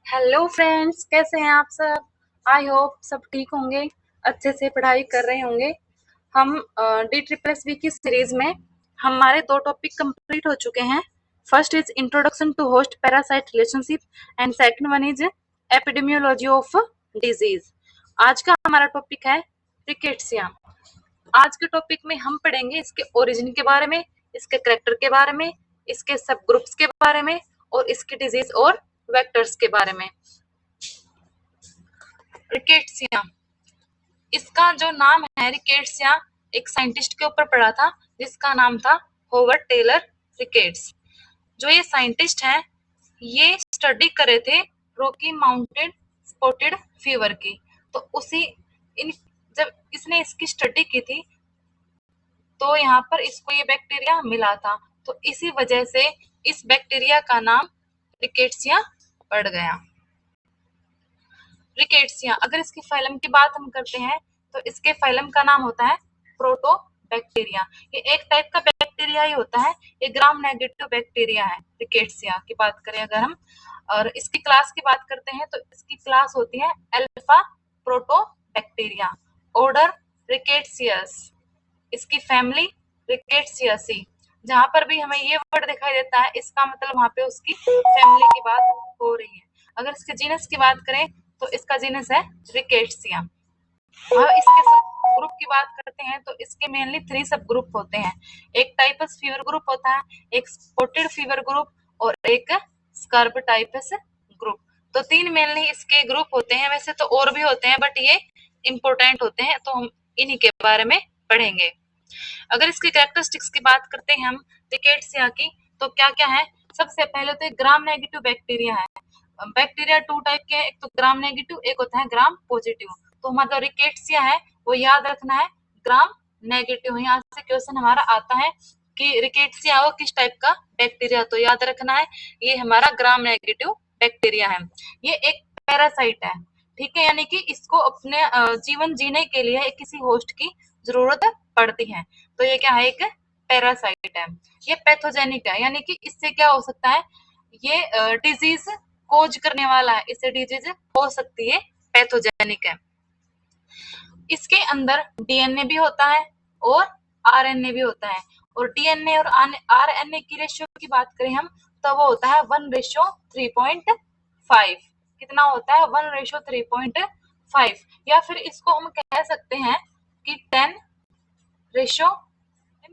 Hello friends, कैसे हैं आप सब। आई होप सब ठीक होंगे, अच्छे से पढ़ाई कर रहे होंगे। हम डी ट्रिपल एस बी की सीरीज में हमारे 2 टॉपिक कंप्लीट हो चुके हैं। First is introduction to host parasite relationship and second one is epidemiology of disease. आज का हमारा टॉपिक है रिकेट्सिया। आज के टॉपिक में हम पढ़ेंगे इसके ओरिजिन के बारे में, इसके करेक्टर के बारे में, इसके सब ग्रुप्स के बारे में और इसके डिजीज और वेक्टर्स के बारे में। रिकेट्सिया, इसका जो नाम है रिकेट्सिया, एक साइंटिस्ट के ऊपर पड़ा था जिसका नाम था होवर्ड टेलर रिकेट्स। जो ये साइंटिस्ट हैं, ये स्टडी करे थे रॉकी माउंटेन स्पॉटेड फीवर की। तो उसी इन जब इसने इसकी स्टडी की थी तो यहाँ पर इसको ये बैक्टीरिया मिला था, तो इसी वजह से इस बैक्टीरिया का नाम रिकेट्सिया पड़ गया। रिकेट्सिया, अगर इसकी फाइलम की बात हम करते हैं तो इसके फाइलम का नाम होता है प्रोटोबैक्टीरिया। ये एक टाइप का बैक्टीरिया ही होता है, ये ग्राम नेगेटिव बैक्टीरिया है रिकेट्सिया की बात करें अगर हम। और इसकी क्लास की बात करते हैं तो इसकी क्लास होती है अल्फा प्रोटोबैक्टीरिया, ऑर्डर रिकेट्सियस, इसकी फैमिली रिकेट्सियासी। जहां पर भी हमें ये वर्ड दिखाई देता है इसका मतलब वहां पे उसकी फैमिली की बात हो रही है। अगर इसके जीनस की बात करें तो इसका जीनस है रिकेट्सिया। और इसके सब ग्रुप की बात करते हैं तो इसके मेनली 3 सब ग्रुप होते हैं। एक टाइपस फीवर ग्रुप होता है, एक स्पॉटेड फीवर ग्रुप और एक स्कर्ब टाइपस ग्रुप। तो 3 मेनली इसके ग्रुप होते हैं, वैसे तो और भी होते हैं बट ये इंपॉर्टेंट होते हैं तो हम इन्हीं के बारे में पढ़ेंगे। अगर इसकी कैरेक्टरिस्टिक्स की बात करते हैं हम रिकेट्सिया की, तो क्या क्या है। सबसे पहले तो ग्राम नेगेटिव बैक्टीरिया है। बैक्टीरिया 2 टाइप के हैं, एक तो ग्राम नेगेटिव, एक होता है ग्राम पॉजिटिव। तो हमारा रिकेट्सिया है वो याद रखना है ग्राम नेगेटिव। यहाँ से क्वेश्चन हमारा आता है कि रिकेट्सिया वो किस टाइप का बैक्टीरिया, तो याद रखना है ये हमारा ग्राम नेगेटिव बैक्टीरिया है। ये एक पैरासाइट है, ठीक है, यानी कि इसको अपने जीवन जीने के लिए किसी होस्ट की जरूरत पड़ती है। तो ये क्या है, एक पैरासाइट है। ये पैथोजेनिक है, यानी कि इससे क्या हो सकता है, ये डिजीज कोज करने वाला है, इससे डिजीज हो सकती है, पैथोजेनिक है। इसके अंदर डीएनए भी होता है और आरएनए भी होता है। और डीएनए और आरएनए की रेशियो की बात करें हम तो वो होता है 1:3.5। कितना होता है, 1:3.5। या फिर इसको हम कह सकते हैं कि 10:।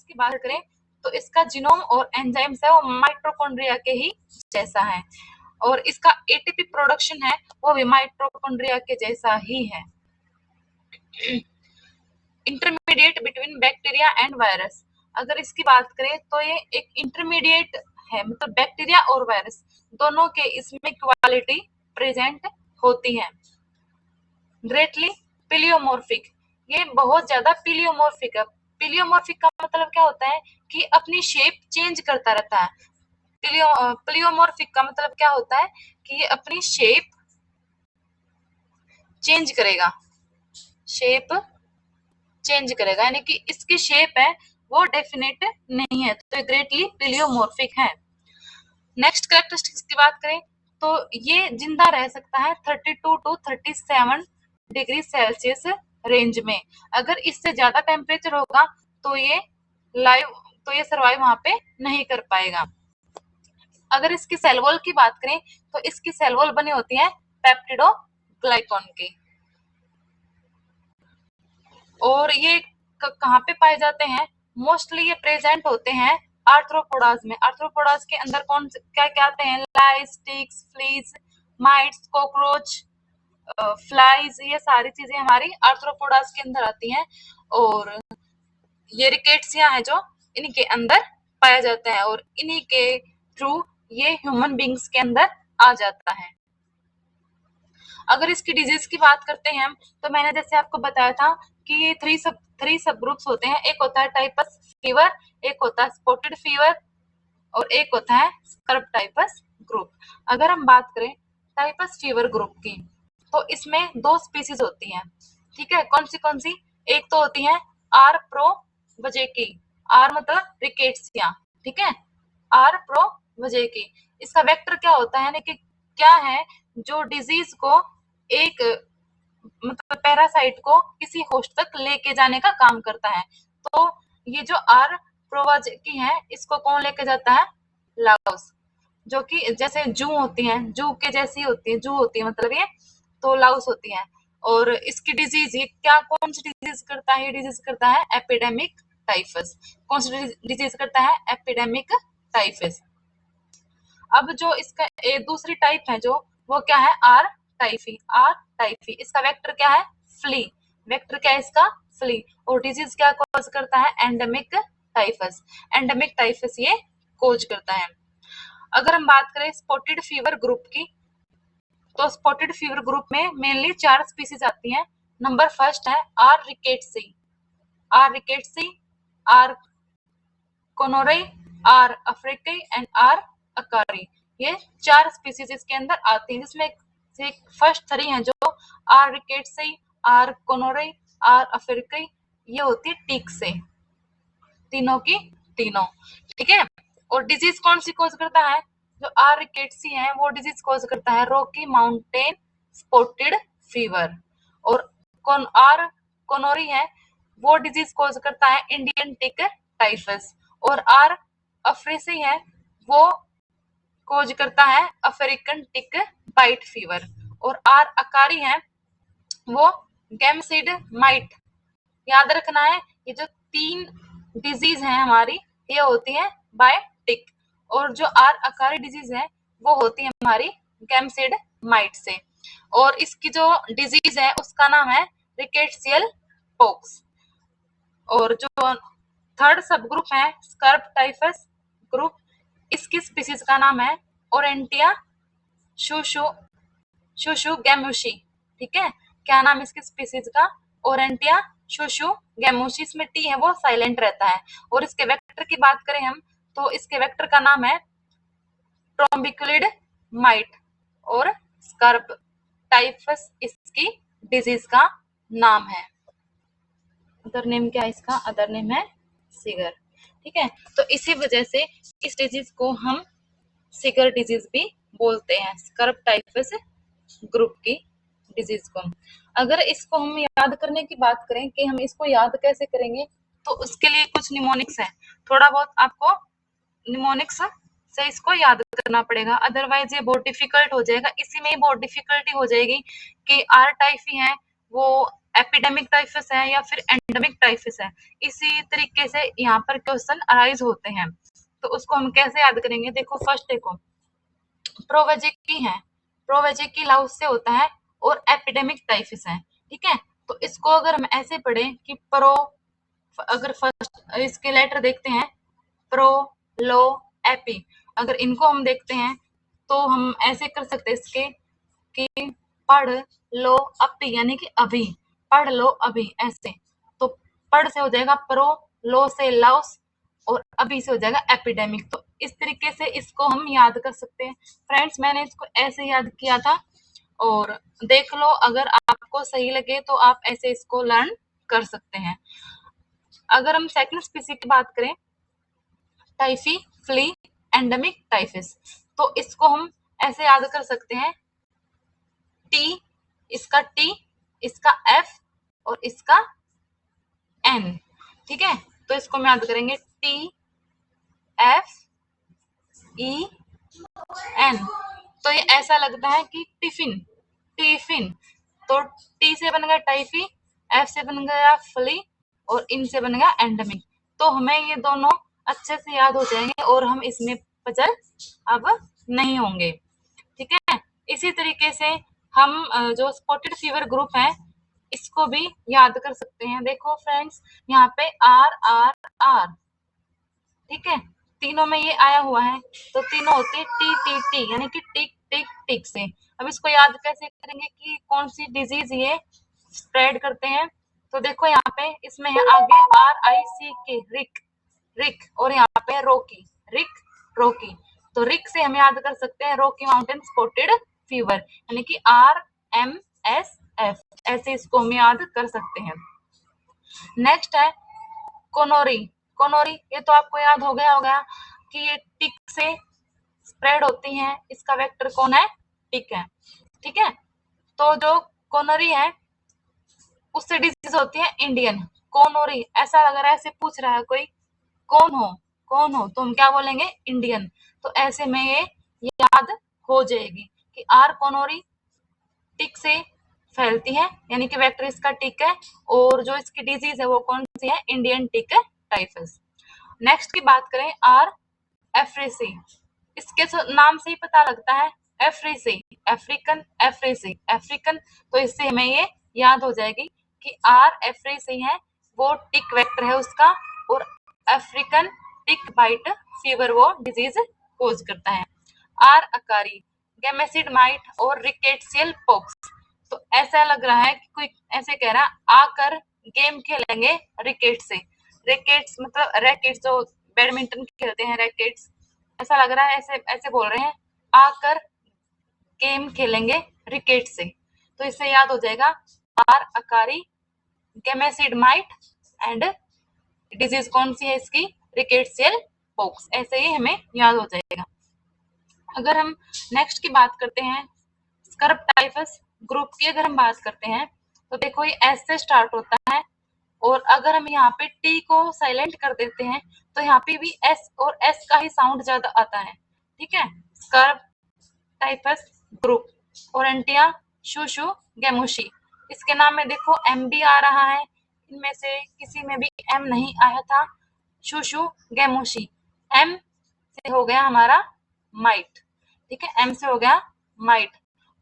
की बात करें तो इसका जीनोम और एंजाइम्स है वो माइटोकॉन्ड्रिया के ही जैसा है, और इसका एटीपी प्रोडक्शन है वो भी माइटोकॉन्ड्रिया के जैसा ही है। Intermediate between bacteria and virus, अगर इसकी बात करें तो ये एक इंटरमीडिएट है, मतलब बैक्टीरिया और वायरस दोनों के इसमें क्वालिटी प्रेजेंट होती है। ग्रेटली पिलियोमॉर्फिक, ये बहुत ज्यादा पिलियोमॉर्फिक है। पिलियोमॉर्फिक का मतलब क्या होता है कि अपनी शेप चेंज करता रहता है। पिलियोमॉर्फिक का मतलब क्या होता है कि ये अपनी शेप चेंज करेगा, शेप चेंज करेगा, यानी कि इसकी शेप है वो डेफिनेट नहीं है, तो ग्रेटली पिलियोमॉर्फिक है। नेक्स्ट कैरेक्टरिस्टिक्स की बात करें तो ये जिंदा रह सकता है 32 टू 37 डिग्री सेल्सियस रेंज में। अगर इससे ज्यादा टेम्परेचर होगा तो ये सर्वाइव वहां पे नहीं कर पाएगा। अगर इसकी सेल वॉल की बात करें तो इसकी सेल वॉल बनी होती है पेप्टिडोग्लाइकॉन की। और ये कहाँ पे पाए जाते हैं, मोस्टली ये प्रेजेंट होते हैं आर्थ्रोपोडाज में। आर्थ्रोपोडाज के अंदर कौन क्या क्या आते हैं, lice, ticks, fleas, mites, cockroach, flies, ये सारी चीजें हमारी आर्थ्रोपोडाज के अंदर आती हैं। और ये रिकेट्सिया है जो इनके अंदर पाया जाता है और इन्हीं के थ्रू ये ह्यूमन बींग्स के अंदर आ जाता है। अगर इसकी डिजीज की बात करते हैं हम तो मैंने जैसे आपको बताया था कि ये थ्री सब ग्रुप्स होते हैं। एक होता है टाइपस फीवर, एक होता है स्पॉटेड फीवर और एक होता है स्कर्ब टाइपस ग्रुप। अगर हम बात करें टाइपस फीवर ग्रुप की तो इसमें 2 स्पीसीज होती हैं, ठीक है। कौन सी, एक तो होती है आर प्रो वजेकी, आर मतलब रिकेट्सिया, ठीक है, आर प्रो वजेकी। इसका वेक्टर क्या होता है, यानी कि क्या है जो डिजीज को एक मतलब पैरासाइट को किसी होस्ट तक लेके जाने का काम करता है। तो ये जो आर प्रोवाजेकी है, इसको कौन लेके जाता है? लाउस, जो कि जैसे जू होती हैं, जू के जैसी होती है, जू होती है मतलब ये, तो लाउस होती है। और इसकी डिजीज, ये क्या कौन सी डिजीज करता है? ये डिजीज करता है एपिडेमिक टाइफस। कौन सी डिजीज करता है? Epidemic typhus. अब जो इसका दूसरी टाइप है जो, वो क्या है? R typhi. आर टाइफी, इसका वेक्टर क्या है? फ्ली। वेक्टर क्या है इसका? फ्ली। और डिजीज क्या कॉज करता है? Endemic typhus. एंडेमिक टाइफस ये कॉज करता है। अगर हम बात करें स्पॉटेड फीवर ग्रुप की, तो स्पॉटेड फीवर ग्रुप में मेनली 4 स्पीसीज आती हैं। नंबर फर्स्ट है आर रिकेट्सी, आर रिकेट्सी, आर कोनोरे, आर अफ्रीकी एंड आर अकारी। ये 4 स्पीसीज इसके अंदर आती हैं, जिसमें से फर्स्ट 3 हैं जो आर रिकेट्सी, आर कोनोरे, आर अफ्रीकी, ये होती है टिक से, तीनों की तीनों। ठीक है। और डिजीज कौन सी कॉज करता है? जो आर रिकेट्सी है वो डिजीज कॉज करता है रॉकी माउंटेन स्पॉटेड फीवर। और आर कोनोरी है वो डिजीज कॉज करता है इंडियन टिक टाइफस। और आर अफ्रीसी है वो कॉज करता है अफ्रीकन टिक बाइट फीवर। और आर अकारी है वो गैमसीड माइट। याद रखना है, ये जो 3 डिजीज हैं हमारी, ये होती है बाय टिक। और जो आर अकारी डिजीज है वो होती है हमारी गैमसीड माइट से। और इसकी जो डिजीज है उसका नाम है रिकेट्सियल पॉक्स। और जो थर्ड सब ग्रुप है स्कर्ब टाइफस ग्रुप, इसकी स्पीसीज का नाम है ओरेंटिया शुशु शुशु गैमुशी। ठीक है, क्या नाम इसकी स्पीसीज का? ओरेंटिया शुशु गैमुशी। इसमें टी है वो साइलेंट रहता है। और इसके वेक्टर की बात करें हम, तो इसके वेक्टर का नाम है ट्रोम्बिकुलिड माइट। और स्कर्ब टाइफस इसकी डिजीज का नाम है। अदर नेम क्या है इसका? अदर नेम है सिगर। ठीक है, तो इसी वजह से इस डिजीज को हम सिगर डिजीज भी बोलते हैं, स्कर्ब टाइफस ग्रुप की डिजीज को। अगर इसको हम याद करने की बात करें कि हम इसको याद कैसे करेंगे, तो उसके लिए कुछ निमोनिक्स है। थोड़ा बहुत आपको निमोनिक्स से इसको याद करना पड़ेगा, अदरवाइज ये बहुत डिफिकल्ट हो जाएगा। इसी में ही बहुत डिफिकल्टी हो जाएगी कि आर टाइफी है वो एपिडेमिक टाइफस है या फिर एंडेमिक टाइफस है। इसी तरीके से यहाँ पर क्वेश्चन अराइज होते हैं। तो उसको हम कैसे याद करेंगे? देखो, फर्स्ट देखो, प्रोवेजेकी है, प्रोवेजेकी लाउस से होता है और एपिडेमिक टाइफस है। ठीक है, तो इसको अगर हम ऐसे पढ़े कि प्रो, अगर फर्स्ट इसके लेटर देखते हैं प्रो, लो, एपी, अगर इनको हम देखते हैं तो हम ऐसे कर सकते हैं इसके कि पढ़ लो अपी, यानी कि अभी, पढ़ लो अभी, ऐसे। तो पढ़ से हो जाएगा प्रो, लो से लाउस, और अभी से हो जाएगा एपिडेमिक। तो इस तरीके से इसको हम याद कर सकते हैं। फ्रेंड्स, मैंने इसको ऐसे याद किया था, और देख लो अगर आपको सही लगे तो आप ऐसे इसको लर्न कर सकते हैं। अगर हम सेकंड स्पीसी की बात करें, टाइफी, फ्ली, एंडेमिक टाइफस, तो इसको हम ऐसे याद कर सकते हैं, टी, इसका टी, इसका एफ और इसका एन। ठीक है, तो इसको हम याद करेंगे टी एफ ई एन। तो ये ऐसा लगता है कि टिफिन, टिफिन। तो टी से बन गया टाइफी, एफ से बन गया फ्ली, और इन से बन गया एंडेमिक। तो हमें ये दोनों अच्छे से याद हो जाएंगे और हम इसमें पजल अब नहीं होंगे। ठीक है, इसी तरीके से हम जो स्पॉटेड फीवर ग्रुप है इसको भी याद कर सकते हैं। देखो फ्रेंड्स, यहाँ पे आर आर आर, ठीक है, तीनों में ये आया हुआ है, तो तीनों होते हैं टी टी टी, यानी कि टिक टिक टिक से। अब इसको याद कैसे करेंगे कि कौन सी डिजीज ये स्प्रेड करते हैं? तो देखो यहाँ पे इसमें है आगे RICK, रिक, रिक, और यहाँ पे रोकी, रिक, रोकी। तो रिक से हम याद कर सकते हैं रॉकी माउंटेन स्पॉटेड फीवर, यानी कि RMSF, ऐसे इसको हम याद कर सकते हैं। नेक्स्ट है कोनोरी। कोनोरी, ये तो आपको याद हो गया होगा कि ये टिक से स्प्रेड होती हैं, इसका वेक्टर कौन है? टिक है। ठीक है। तो जो कोनरी है उससे डिजीज होती है इंडियन कोनोरी। ऐसा लग रहा है ऐसे पूछ रहा है कोई कौन हो तो हम क्या बोलेंगे इंडियन। तो ऐसे में ये याद हो जाएगी कि आर कोनोरी टिक से फैलती है, यानी कि वेक्टर इसका टिक है, और जो इसकी डिजीज है वो कौन सी है, इंडियन टिक टाइफस। नेक्स्ट की बात करें आर एफ्रेसी। इसके नाम से ही पता लगता है एफ्रेसी, अफ्रीकन एफ्रेसी अफ्रीकन। तो इससे हमें ये याद हो जाएगी कि आर एफ्रेसी है वो टिक वेक्टर है उसका, और अफ्रीकन टिक बाइट फीवर वो डिजीज कोज करता है। आर अकारी गैमेसिड माइट और रिकेट्सियल पॉक्स। तो ऐसा लग रहा है कि कोई ऐसे कह रहा है आकर गेम खेलेंगे रिकेट से। रिकेट्स मतलब रैकेट्स जो बैडमिंटन खेलते हैं रैकेट्स, ऐसा लग रहा है ऐसे ऐसे बोल रहे हैं आकर गेम खेलेंगे रिकेट से। तो इससे याद हो जाएगा are acari gamasid mite and disease कौन सी है इसकी, रिकेट्सियल पॉक्स। ऐसे ही हमें याद हो जाएगा। अगर हम नेक्स्ट की बात करते हैं स्कर्ब टाइफस ग्रुप की, अगर हम बात करते हैं तो देखो ये एस से स्टार्ट होता है, और अगर हम यहाँ पे टी को साइलेंट कर देते हैं तो यहाँ पे भी एस और एस का ही साउंड ज्यादा आता है। ठीक है, स्कर्ब टाइफस ग्रुप। ओरेंटिया शूशु गैमुशी, इसके नाम में देखो एम भी आ रहा है, इनमें से किसी में भी एम नहीं आया था। शूशु गैमुशी, एम से हो गया हमारा माइट। ठीक है, एम से हो गया माइट,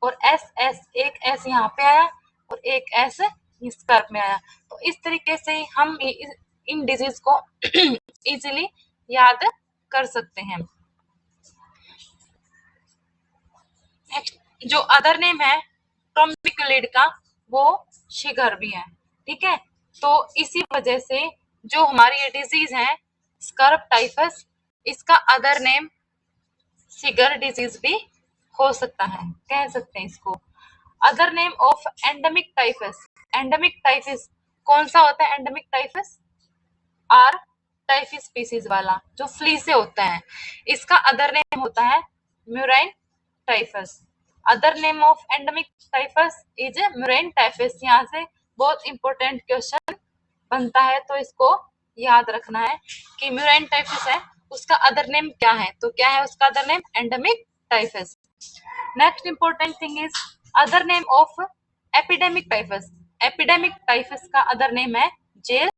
और एस एस एक एस यहाँ पे आया और एक एस स्कर्प में आया। तो इस तरीके से हम इन डिजीज को इजीली याद कर सकते हैं। जो अदर नेम है ट्रोम्बिक्युलिड का वो शिगर भी है। ठीक है, तो इसी वजह से जो हमारी ये डिजीज है स्कर्ब टाइफस, इसका अदर नेम शिगर डिजीज भी हो सकता है, कह सकते हैं इसको। Other name of endemic typhus, endemic typhus कौन सा होता है, endemic typhus R typhus species वाला जो फ्ली से होता है, इसका अदर नेम होता है murine typhus. Other name of endemic typhus is murine typhus. यहाँ से बहुत इंपॉर्टेंट क्वेश्चन बनता है, तो इसको याद रखना है कि म्यूराइन टाइफस है उसका अदर नेम क्या है, तो क्या है उसका other name, endemic typhus. Next important thing is other name of epidemic typhus. Epidemic typhus का अदर नेम है जेल